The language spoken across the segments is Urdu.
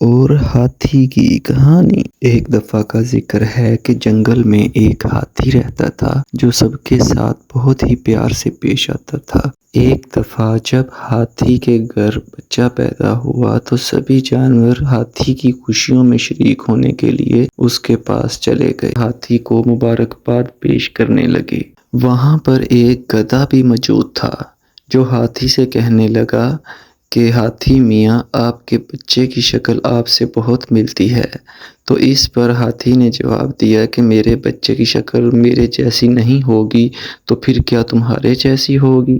اور ہاتھی کی کہانی۔ ایک دفعہ کا ذکر ہے کہ جنگل میں ایک ہاتھی رہتا تھا جو سب کے ساتھ بہت ہی پیار سے پیش آتا تھا۔ ایک دفعہ جب ہاتھی کے گھر بچہ پیدا ہوا تو سبھی جانور ہاتھی کی خوشیوں میں شریک ہونے کے لیے اس کے پاس چلے گئے، ہاتھی کو مبارکباد پیش کرنے لگے۔ وہاں پر ایک گدھا بھی موجود تھا جو ہاتھی سے کہنے لگا کہ ہاتھی میاں، آپ کے بچے کی شکل آپ سے بہت ملتی ہے۔ تو اس پر ہاتھی نے جواب دیا کہ میرے بچے کی شکل میرے جیسی نہیں ہوگی تو پھر کیا تمہارے جیسی ہوگی؟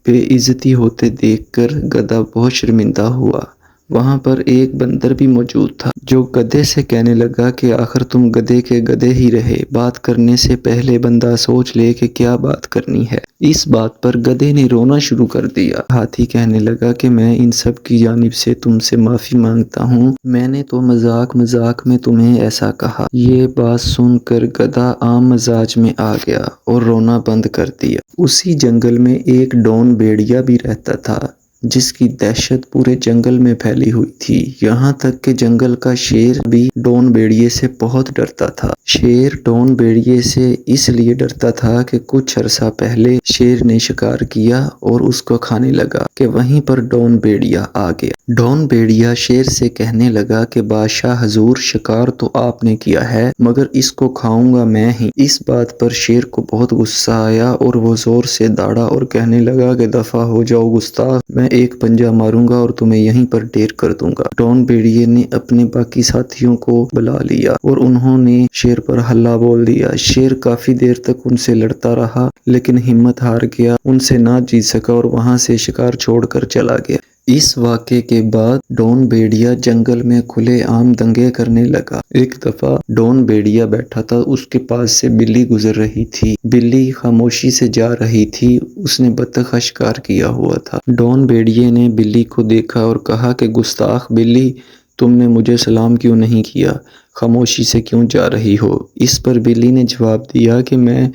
بے عزتی ہوتے دیکھ کر گدھا بہت شرمندہ ہوا۔ وہاں پر ایک بندر بھی موجود تھا جو گدھے سے کہنے لگا کہ آخر تم گدھے کے گدھے ہی رہے، بات کرنے سے پہلے بندہ سوچ لے کہ کیا بات کرنی ہے۔ اس بات پر گدھے نے رونا شروع کر دیا۔ ہاتھی کہنے لگا کہ میں ان سب کی جانب سے تم سے معافی مانگتا ہوں، میں نے تو مذاق میں تمہیں ایسا کہا۔ یہ بات سن کر گدھا عام مزاج میں آ گیا اور رونا بند کر دیا۔ اسی جنگل میں ایک ڈون بھیڑیا بھی رہتا تھا جس کی دہشت پورے جنگل میں پھیلی ہوئی تھی، یہاں تک کہ جنگل کا شیر بھی ڈون بھیڑیے سے بہت ڈرتا تھا۔ شیر ڈون بھیڑیے سے اس لیے ڈرتا تھا کہ کچھ عرصہ پہلے شیر نے شکار کیا اور اس کو کھانے لگا کہ وہیں پر ڈون بھیڑیا آ گیا۔ ڈون بھیڑیا شیر سے کہنے لگا کہ بادشاہ حضور، شکار تو آپ نے کیا ہے مگر اس کو کھاؤں گا میں ہی۔ اس بات پر شیر کو بہت غصہ آیا اور وہ زور سے داڑا اور کہنے لگا کہ دفع ہو جاؤ گستاخ، میں ایک پنجہ ماروں گا اور تمہیں یہیں پر ڈھیر کر دوں گا۔ ڈون بھیڑیے نے اپنے باقی ساتھیوں کو بلا لیا اور انہوں نے شیر پر حملہ بول دیا۔ شیر کافی دیر تک ان سے لڑتا رہا لیکن ہمت ہار گیا، ان سے نہ جیت سکا اور وہاں سے شکار چھوڑ کر چلا گیا۔ اس واقعے کے بعد ڈون بھیڑیا جنگل میں کھلے عام دنگے کرنے لگا۔ ایک دفعہ ڈون بھیڑیا بیٹھا تھا، اس کے پاس سے بلی گزر رہی تھی۔ بلی خاموشی سے جا رہی تھی، اس نے بطخ کا شکار کیا ہوا تھا۔ ڈون بھیڑیے نے بلی کو دیکھا اور کہا کہ گستاخ بلی، تم نے مجھے سلام کیوں نہیں کیا؟ خاموشی سے کیوں جا رہی ہو؟ اس پر بلی نے جواب دیا کہ میں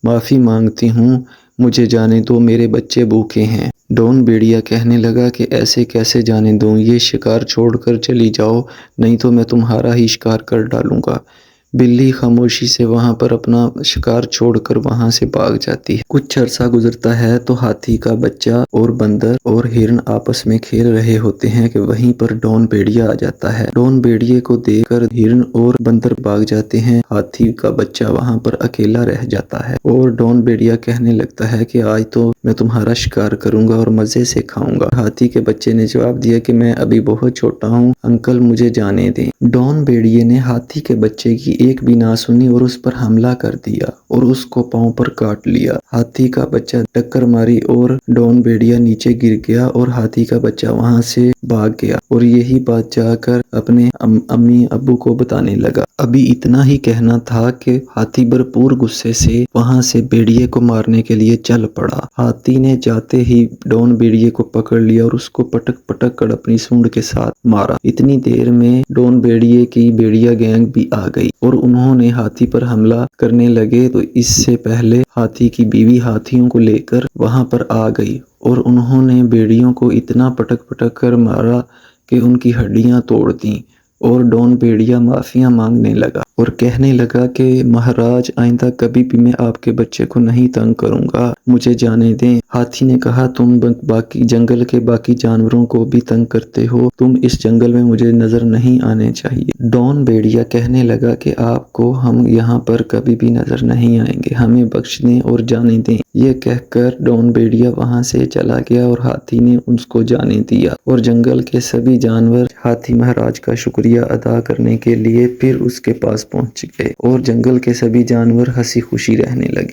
معافی مانگتی ہوں، مجھے جانے دو، میرے بچے بھوکے ہیں۔ ڈون بھیڑیا کہنے لگا کہ ایسے کیسے جانے دوں، یہ شکار چھوڑ کر چلی جاؤ نہیں تو میں تمہارا ہی شکار کر ڈالوں گا۔ بلی خاموشی سے وہاں پر اپنا شکار چھوڑ کر وہاں سے بھاگ جاتی ہے۔ کچھ عرصہ گزرتا ہے تو ہاتھی کا بچہ اور بندر اور ہرن آپس میں کھیل رہے ہوتے ہیں کہ وہیں پر ڈون بھیڑیا آ جاتا ہے۔ ڈون بھیڑیے کو دیکھ کر ہرن اور بندر بھاگ جاتے ہیں، ہاتھی کا بچہ وہاں پر اکیلا رہ جاتا ہے اور ڈون بھیڑیا کہنے لگتا ہے کہ آج تو میں تمہارا شکار کروں گا اور مزے سے کھاؤں گا۔ ہاتھی کے بچے نے جواب دیا کہ میں ابھی بہت چھوٹا ہوں، انکل مجھے جانے دیں۔ ڈون بھیڑیے نے ہاتھی کے بچے کی ایک بھی نہ سنی اور اس پر حملہ کر دیا اور اس کو پاؤں پر کاٹ لیا۔ ہاتھی کا بچہ ٹکر ماری اور ڈون بھیڑیا نیچے گر گیا اور ہاتھی کا بچہ وہاں سے بھاگ گیا اور یہی بات جا کر اپنے امی ابو کو بتانے لگا۔ ابھی اتنا ہی کہنا تھا کہ ہاتھی بھرپور غصے سے وہاں سے بھیڑیے کو مارنے کے لیے چل پڑا۔ ہاتھی نے جاتے ہی ڈون بھیڑیے کو پکڑ لیا اور اس کو پٹک پٹک کر اپنی سونڈ کے ساتھ مارا۔ اتنی دیر میں ڈون بھیڑیے کی بھیڑیا گینگ بھی آ گئی اور انہوں نے ہاتھی پر حملہ کرنے لگے تو اس سے پہلے ہاتھی کی بیوی ہاتھیوں کو لے کر وہاں پر آ گئی اور انہوں نے بھیڑیوں کو اتنا پٹک پٹک کر مارا کہ ان کی ہڈیاں توڑ دیں اور ڈون بھیڑیا معافیاں مانگنے لگا اور کہنے لگا کہ مہاراج، آئندہ کبھی بھی میں آپ کے بچے کو نہیں تنگ کروں گا، مجھے جانے دیں۔ ہاتھی نے کہا تم باقی جنگل کے باقی جانوروں کو بھی تنگ کرتے ہو، تم اس جنگل میں مجھے نظر نہیں آنے چاہیے۔ ڈون بھیڑیا کہنے لگا کہ آپ کو ہم یہاں پر کبھی بھی نظر نہیں آئیں گے، ہمیں بخش دیں اور جانے دیں۔ یہ کہہ کر ڈون بھیڑیا وہاں سے چلا گیا اور ہاتھی نے اس کو جانے دیا اور جنگل کے سبھی جانور ہاتھی مہاراج کا شکریہ ادا کرنے کے لیے پھر اس کے پاس پہنچ گئے اور جنگل کے سبھی جانور ہنسی خوشی رہنے لگے۔